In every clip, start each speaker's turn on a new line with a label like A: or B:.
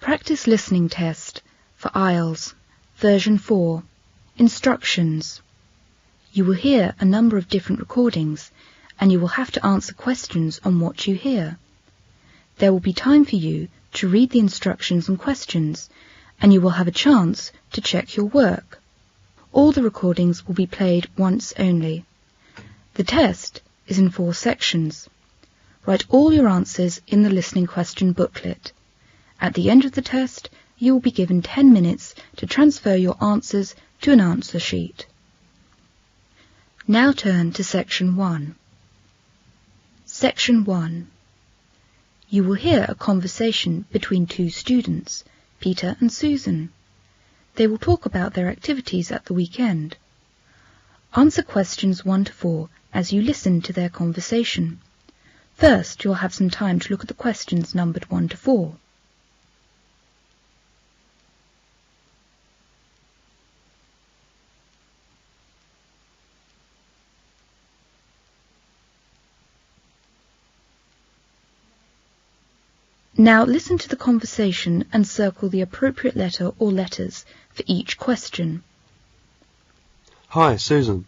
A: Practice listening test for IELTS, version 4, instructions. You will hear a number of different recordings and you will have to answer questions on what you hear. There will be time for you to read the instructions and questions and you will have a chance to check your work. All the recordings will be played once only. The test is in 4 sections. Write all your answers in the listening question booklet. At the end of the test, you will be given 10 minutes to transfer your answers to an answer sheet. Now turn to Section 1. Section 1. You will hear a conversation between 2 students, Peter and Susan. They will talk about their activities at the weekend. Answer questions 1 to 4 as you listen to their conversation. First, you'll have some time to look at the questions numbered 1 to 4. Now listen to the conversation and circle the appropriate letter or letters for each question.
B: Hi, Susan.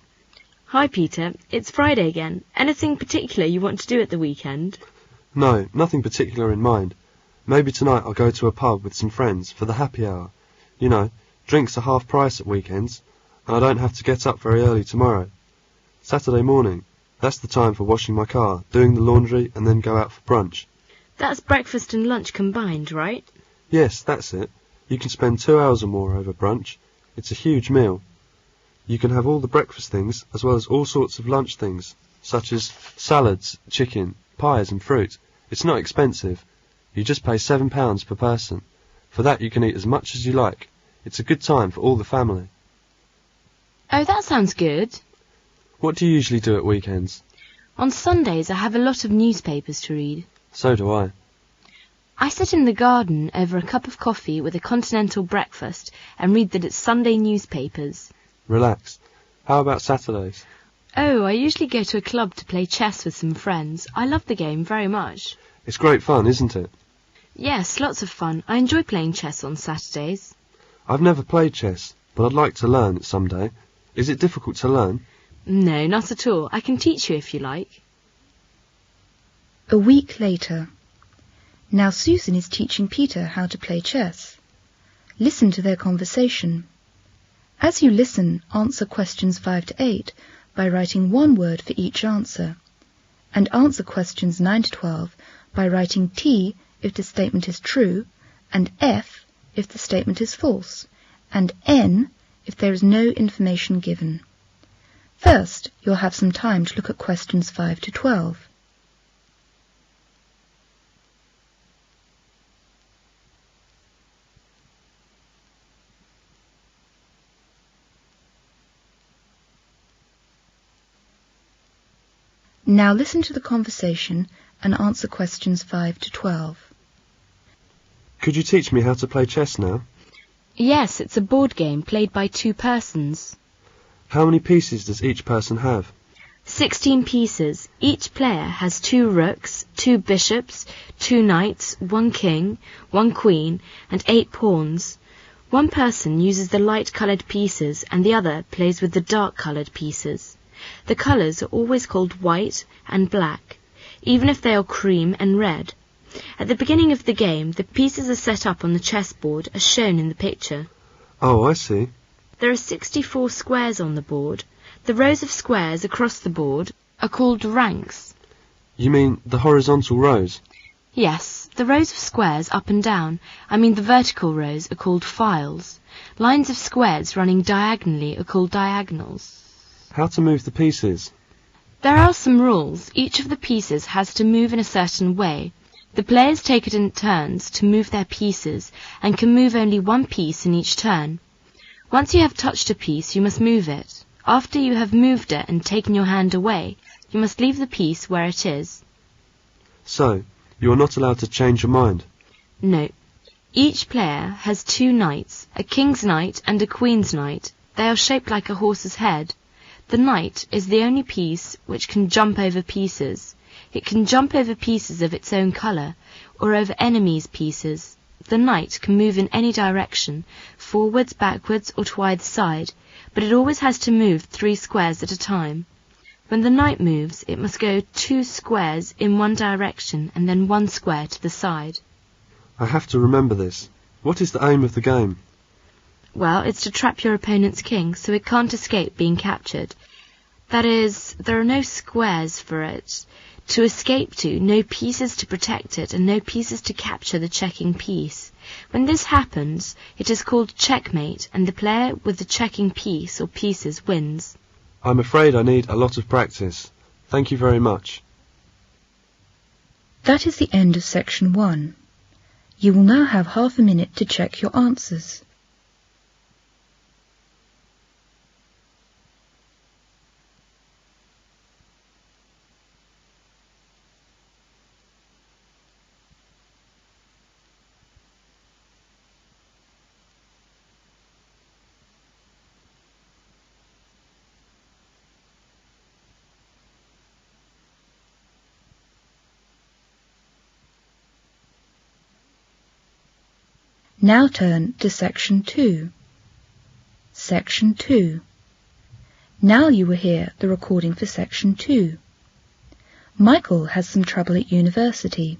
C: Hi, Peter. It's Friday again. Anything particular you want to do at the weekend?
B: No, nothing particular in mind. Maybe tonight I'll go to a pub with some friends for the happy hour. You know, drinks are half price at weekends, and I don't have to get up very early tomorrow. Saturday morning, that's the time for washing my car, doing the laundry, and then go out for brunch.
C: That's breakfast and lunch combined, right?
B: Yes, that's it. You can spend 2 hours or more over brunch. It's a huge meal. You can have all the breakfast things as well as all sorts of lunch things, such as salads, chicken, pies and fruit. It's not expensive. You just pay £7 per person. For that you can eat as much as you like. It's a good time for all the family.
C: Oh, that sounds good.
B: What do you usually do at weekends?
C: On Sundays I have a lot of newspapers to read.
B: So do I.
C: I sit in the garden over a cup of coffee with a continental breakfast and read that it's Sunday newspapers.
B: Relax. How about Saturdays?
C: Oh, I usually go to a club to play chess with some friends. I love the game very much.
B: It's great fun, isn't it?
C: Yes, lots of fun. I enjoy playing chess on Saturdays.
B: I've never played chess, but I'd like to learn it someday. Is it difficult to learn?
C: No, not at all. I can teach you if you like.
A: A week later. Now Susan is teaching Peter how to play chess. Listen to their conversation. As you listen, answer questions 5 to 8 by writing 1 word for each answer, and answer questions 9 to 12 by writing T if the statement is true, and F if the statement is false, and N if there is no information given. First, you'll have some time to look at questions 5 to 12. Now listen to the conversation and answer questions 5 to 12.
B: Could you teach me how to play chess now?
C: Yes, it's a board game played by 2 persons.
B: How many pieces does each person have?
C: 16 pieces. Each player has 2 rooks, 2 bishops, 2 knights, 1 king, 1 queen, and 8 pawns. One person uses the light-coloured pieces and the other plays with the dark-coloured pieces. The colours are always called white and black, even if they are cream and red. At the beginning of the game, the pieces are set up on the chessboard as shown in the picture.
B: Oh, I see.
C: There are 64 squares on the board. The rows of squares across the board are called ranks.
B: You mean the horizontal rows?
C: Yes, the rows of squares up and down, the vertical rows, are called files. Lines of squares running diagonally are called diagonals.
B: How to move the pieces?
C: There are some rules. Each of the pieces has to move in a certain way. The players take it in turns to move their pieces and can move only 1 piece in each turn. Once you have touched a piece, you must move it. After you have moved it and taken your hand away, you must leave the piece where it is.
B: So, you are not allowed to change your mind?
C: No. Each player has 2 knights, a king's knight and a queen's knight. They are shaped like a horse's head. The knight is the only piece which can jump over pieces. It can jump over pieces of its own colour, or over enemies' pieces. The knight can move in any direction, forwards, backwards, or to either side, but it always has to move 3 squares at a time. When the knight moves, it must go 2 squares in one direction and then 1 square to the side.
B: I have to remember this. What is the aim of the game?
C: Well, it's to trap your opponent's king so it can't escape being captured. That is, there are no squares for it to escape to, no pieces to protect it, and no pieces to capture the checking piece. When this happens, it is called checkmate, and the player with the checking piece or pieces wins.
B: I'm afraid I need a lot of practice. Thank you very much.
A: That is the end of section 1. You will now have half a minute to check your answers. Now turn to section 2. Section 2. Now you will hear the recording for section 2. Michael has some trouble at university.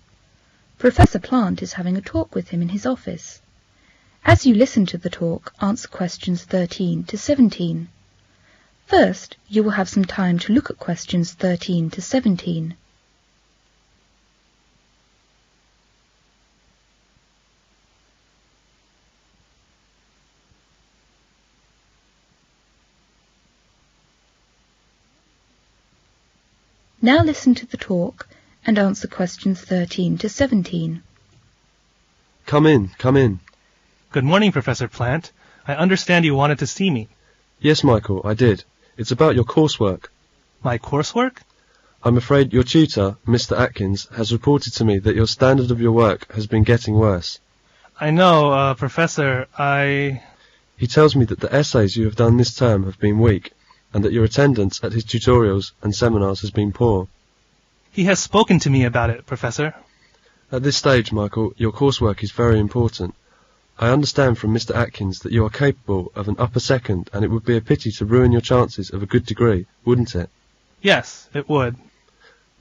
A: Professor Plant is having a talk with him in his office. As you listen to the talk, answer questions 13 to 17. First, you will have some time to look at questions 13 to 17. Now listen to the talk and answer questions 13 to 17.
B: Come in, come in.
D: Good morning, Professor Plant. I understand you wanted to see me.
B: Yes, Michael, I did. It's about your coursework.
D: My coursework?
B: I'm afraid your tutor, Mr. Atkins, has reported to me that your standard of your work has been getting worse.
D: I know, Professor,
B: He tells me that the essays you have done this term have been weak, and that your attendance at his tutorials and seminars has been poor.
D: He has spoken to me about it, Professor.
B: At this stage, Michael, your coursework is very important. I understand from Mr. Atkins that you are capable of an upper second, and it would be a pity to ruin your chances of a good degree, wouldn't it?
D: Yes, it would.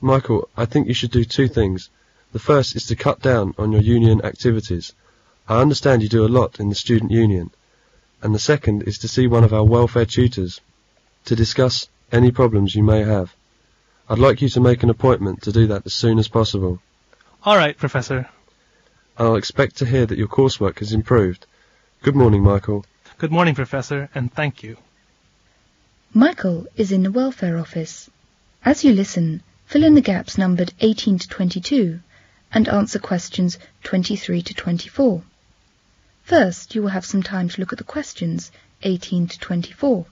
B: Michael, I think you should do 2 things. The first is to cut down on your union activities. I understand you do a lot in the student union. And the second is to see one of our welfare tutors, to discuss any problems you may have. I'd like you to make an appointment to do that as soon as possible.
D: All right, Professor.
B: I'll expect to hear that your coursework has improved. Good morning, Michael.
D: Good morning, Professor, and thank you.
A: Michael is in the welfare office. As you listen, fill in the gaps numbered 18 to 22 and answer questions 23 to 24. First, you will have some time to look at the questions 18 to 24.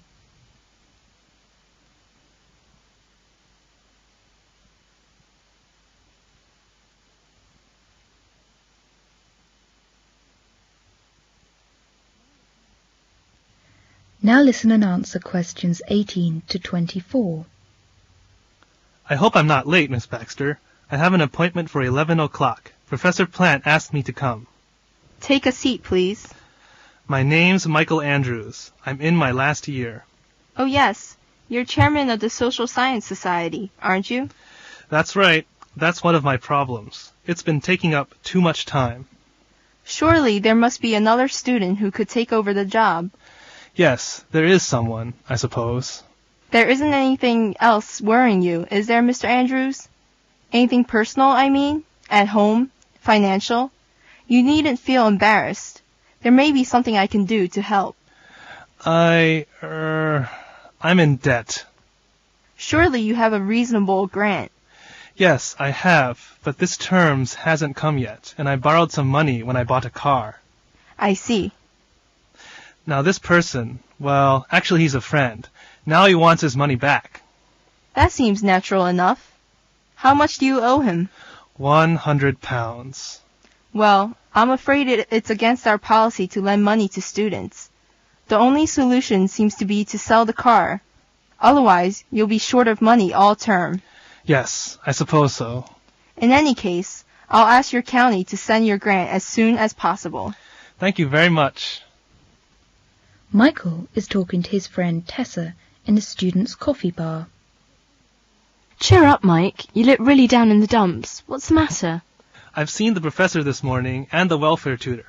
A: Now listen and answer questions 18 to 24.
D: I hope I'm not late, Miss Baxter. I have an appointment for 11 o'clock. Professor Plant asked me to come.
E: Take a seat, please.
D: My name's Michael Andrews. I'm in my last year.
E: Oh, yes. You're chairman of the Social Science Society, aren't you?
D: That's right. That's one of my problems. It's been taking up too much time.
E: Surely there must be another student who could take over the job.
D: Yes, there is someone, I suppose.
E: There isn't anything else worrying you, is there, Mr. Andrews? Anything personal, I mean? At home? Financial? You needn't feel embarrassed. There may be something I can do to help.
D: I'm in debt.
E: Surely you have a reasonable grant.
D: Yes, I have, but this term's hasn't come yet, and I borrowed some money when I bought a car.
E: I see.
D: Now this person, well, actually he's a friend. Now he wants his money back.
E: That seems natural enough. How much do you owe him?
D: £100.
E: Well, I'm afraid it's against our policy to lend money to students. The only solution seems to be to sell the car. Otherwise, you'll be short of money all term.
D: Yes, I suppose so.
E: In any case, I'll ask your county to send your grant as soon as possible.
D: Thank you very much.
A: Michael is talking to his friend Tessa in the student's coffee bar.
C: Cheer up, Mike. You look really down in the dumps. What's the matter?
D: I've seen the professor this morning and the welfare tutor.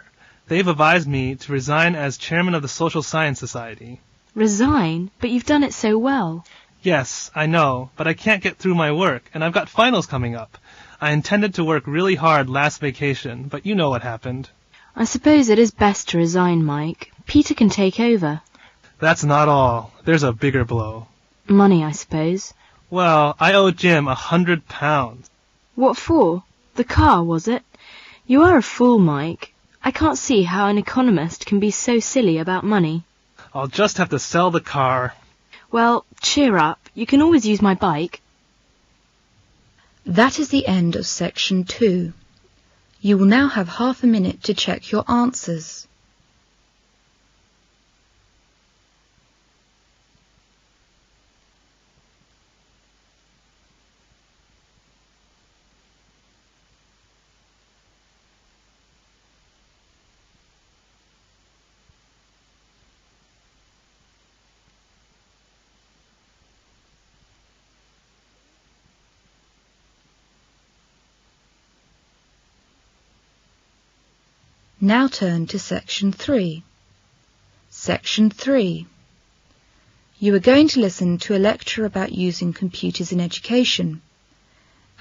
D: They've advised me to resign as chairman of the Social Science Society.
C: Resign? But you've done it so well.
D: Yes, I know, but I can't get through my work, and I've got finals coming up. I intended to work really hard last vacation, but you know what happened.
C: I suppose it is best to resign, Mike. Peter can take over.
D: That's not all. There's a bigger blow.
C: Money, I suppose.
D: Well, I owe Jim £100.
C: What for? The car, was it? You are a fool, Mike. I can't see how an economist can be so silly about money.
D: I'll just have to sell the car.
C: Well, cheer up. You can always use my bike.
A: That is the end of section 2. You will now have half a minute to check your answers. Now turn to section 3. Section 3. You are going to listen to a lecture about using computers in education.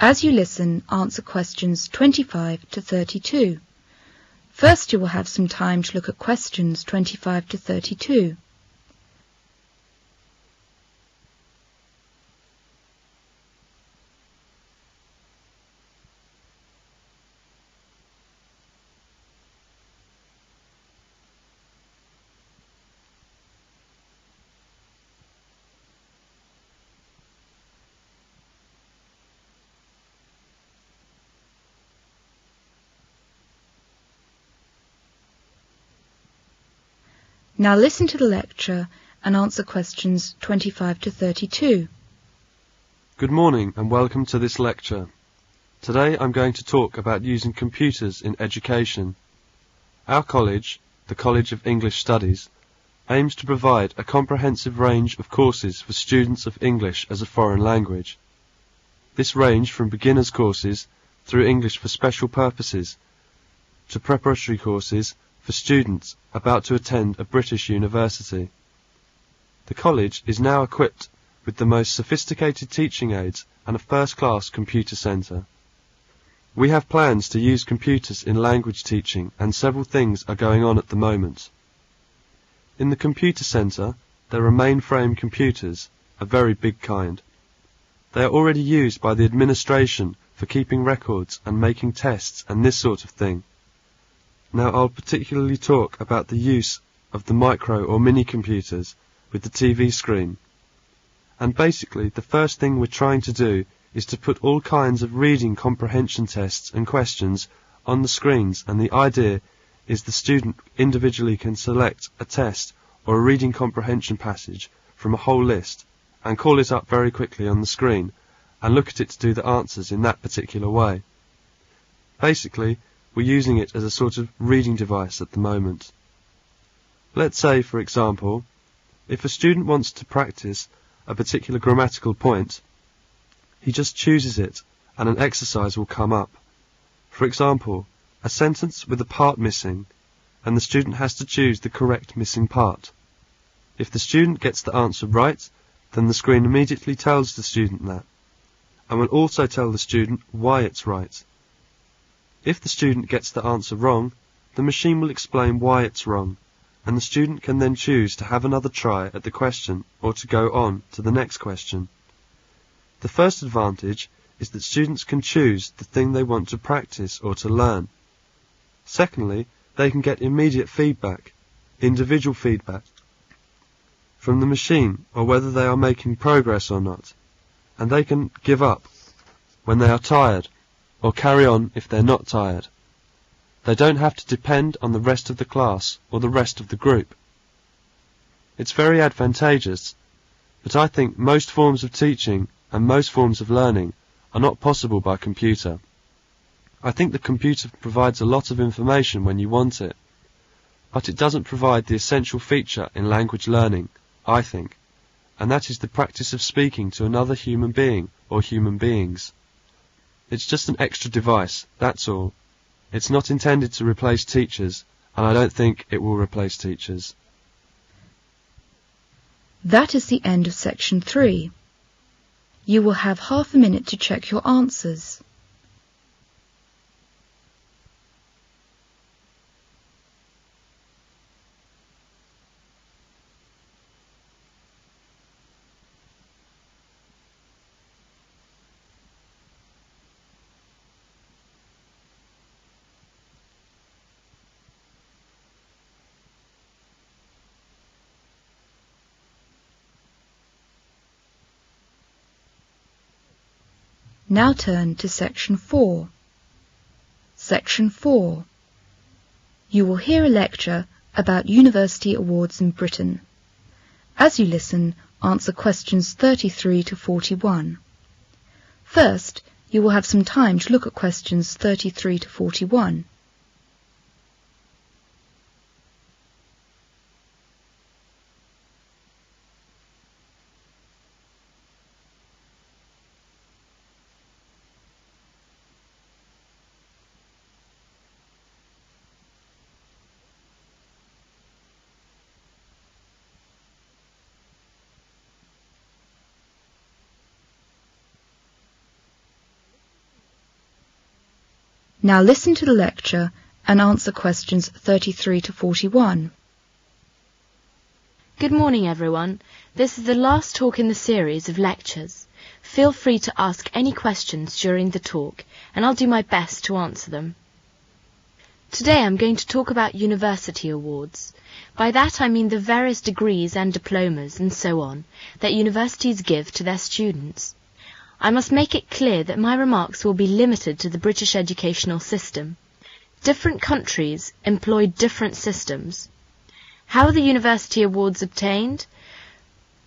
A: As you listen, answer questions 25 to 32. First, you will have some time to look at questions 25 to 32. Now listen to the lecture and answer questions 25 to 32.
B: Good morning and welcome to this lecture. Today I'm going to talk about using computers in education. Our college, the College of English Studies, aims to provide a comprehensive range of courses for students of English as a foreign language. This range from beginners courses through English for special purposes to preparatory courses for students about to attend a British university. The college is now equipped with the most sophisticated teaching aids and a first-class computer centre. We have plans to use computers in language teaching, and several things are going on at the moment. In the computer centre, there are mainframe computers, a very big kind. They are already used by the administration for keeping records and making tests and this sort of thing. Now I'll particularly talk about the use of the micro or mini computers with the TV screen. And basically the first thing we're trying to do is to put all kinds of reading comprehension tests and questions on the screens, and the idea is the student individually can select a test or a reading comprehension passage from a whole list and call it up very quickly on the screen and look at it to do the answers in that particular way. Basically, we're using it as a sort of reading device at the moment. Let's say, for example, if a student wants to practice a particular grammatical point, he just chooses it and an exercise will come up. For example, a sentence with a part missing, and the student has to choose the correct missing part. If the student gets the answer right, then the screen immediately tells the student that, and will also tell the student why it's right. If the student gets the answer wrong, the machine will explain why it's wrong, and the student can then choose to have another try at the question or to go on to the next question. The first advantage is that students can choose the thing they want to practice or to learn. Secondly, they can get immediate feedback, individual feedback, from the machine or whether they are making progress or not, and they can give up when they are tired or carry on if they're not tired. They don't have to depend on the rest of the class or the rest of the group. It's very advantageous, but I think most forms of teaching and most forms of learning are not possible by computer. I think the computer provides a lot of information when you want it, but it doesn't provide the essential feature in language learning, I think, and that is the practice of speaking to another human being or human beings. It's just an extra device, that's all. It's not intended to replace teachers, and I don't think it will replace teachers.
A: That is the end of section 3. You will have half a minute to check your answers. Now turn to section 4. Section 4. You will hear a lecture about university awards in Britain. As you listen, answer questions 33 to 41. First, you will have some time to look at questions 33 to 41. Now listen to the lecture and answer questions 33 to 41.
C: Good morning, everyone. This is the last talk in the series of lectures. Feel free to ask any questions during the talk, and I'll do my best to answer them. Today I'm going to talk about university awards. By that I mean the various degrees and diplomas and so on that universities give to their students. I must make it clear that my remarks will be limited to the British educational system. Different countries employ different systems. How are the university awards obtained?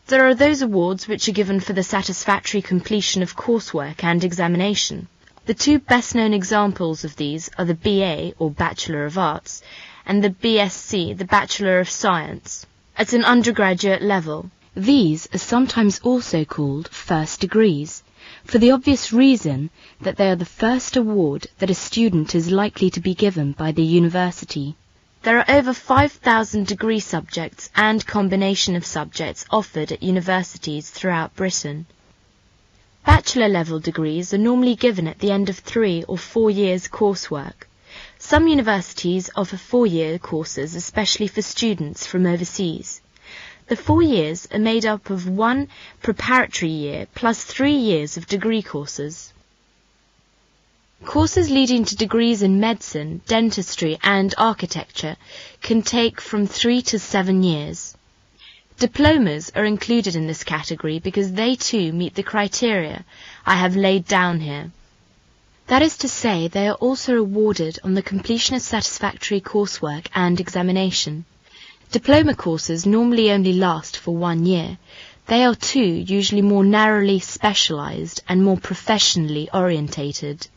C: There are those awards which are given for the satisfactory completion of coursework and examination. The two best-known examples of these are the BA, or Bachelor of Arts, and the BSc, the Bachelor of Science, at an undergraduate level. These are sometimes also called first degrees, for the obvious reason that they are the first award that a student is likely to be given by the university. There are over 5,000 degree subjects and combination of subjects offered at universities throughout Britain. Bachelor-level degrees are normally given at the end of 3 or 4 years coursework. Some universities offer 4-year courses, especially for students from overseas. The 4 years are made up of 1 preparatory year plus 3 years of degree courses. Courses leading to degrees in medicine, dentistry and architecture can take from 3 to 7 years. Diplomas are included in this category because they too meet the criteria I have laid down here. That is to say, they are also awarded on the completion of satisfactory coursework and examination. Diploma courses normally only last for 1 year. They are too usually more narrowly specialised and more professionally orientated.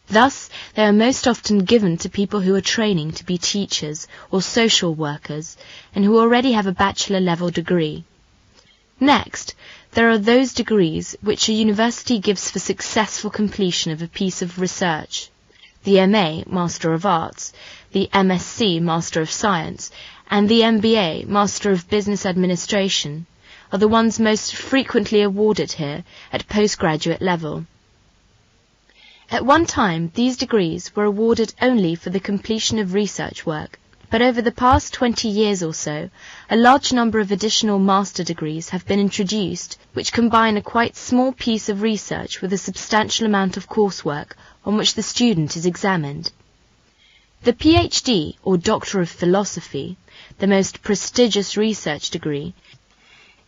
C: Thus, they are most often given to people who are training to be teachers or social workers and who already have a bachelor-level degree. Next, there are those degrees which a university gives for successful completion of a piece of research. The MA, Master of Arts, the MSc, Master of Science, and the MBA, Master of Business Administration, are the ones most frequently awarded here at postgraduate level. At one time, these degrees were awarded only for the completion of research work, but over the past 20 years or so, a large number of additional master degrees have been introduced, which combine a quite small piece of research with a substantial amount of coursework on which the student is examined. The PhD, or Doctor of Philosophy, the most prestigious research degree,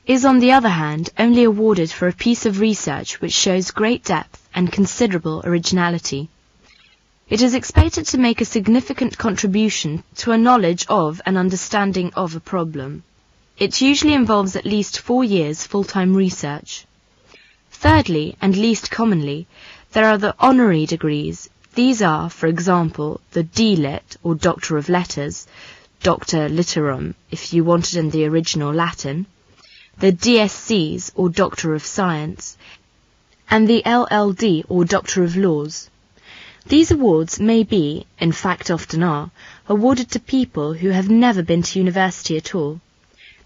C: is on the other hand only awarded for a piece of research which shows great depth and considerable originality. It is expected to make a significant contribution to a knowledge of and understanding of a problem. It usually involves at least 4 years full-time research. Thirdly, and least commonly, there are the honorary degrees. These are, for example, the D.Lit, or Doctor of Letters, Doctor Litterum, if you want it in the original Latin, the DSCs, or Doctor of Science, and the LLD, or Doctor of Laws. These awards may be, in fact often are, awarded to people who have never been to university at all.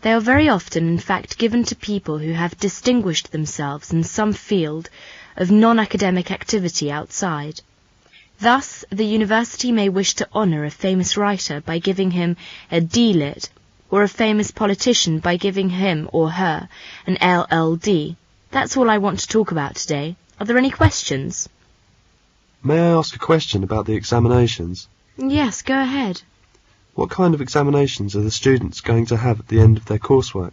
C: They are very often, in fact, given to people who have distinguished themselves in some field of non-academic activity outside. Thus, the university may wish to honour a famous writer by giving him a D.Lit, or a famous politician by giving him or her an LLD. That's all I want to talk about today. Are there any questions?
B: May I ask a question about the examinations?
C: Yes, go ahead.
B: What kind of examinations are the students going to have at the end of their coursework?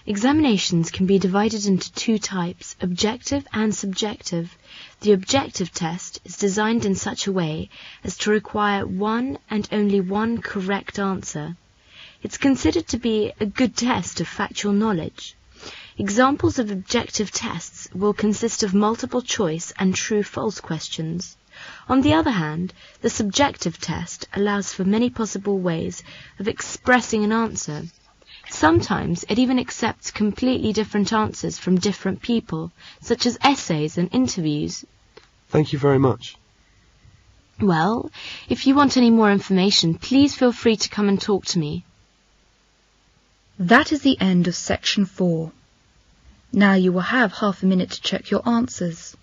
C: Examinations can be divided into two types, objective and subjective. The objective test is designed in such a way as to require one and only one correct answer. It's considered to be a good test of factual knowledge. Examples of objective tests will consist of multiple choice and true-false questions. On the other hand, the subjective test allows for many possible ways of expressing an answer. Sometimes it even accepts completely different answers from different people, such as essays and interviews.
B: Thank you very much.
C: Well, if you want any more information, please feel free to come and talk to me.
A: That is the end of section 4. Now you will have half a minute to check your answers.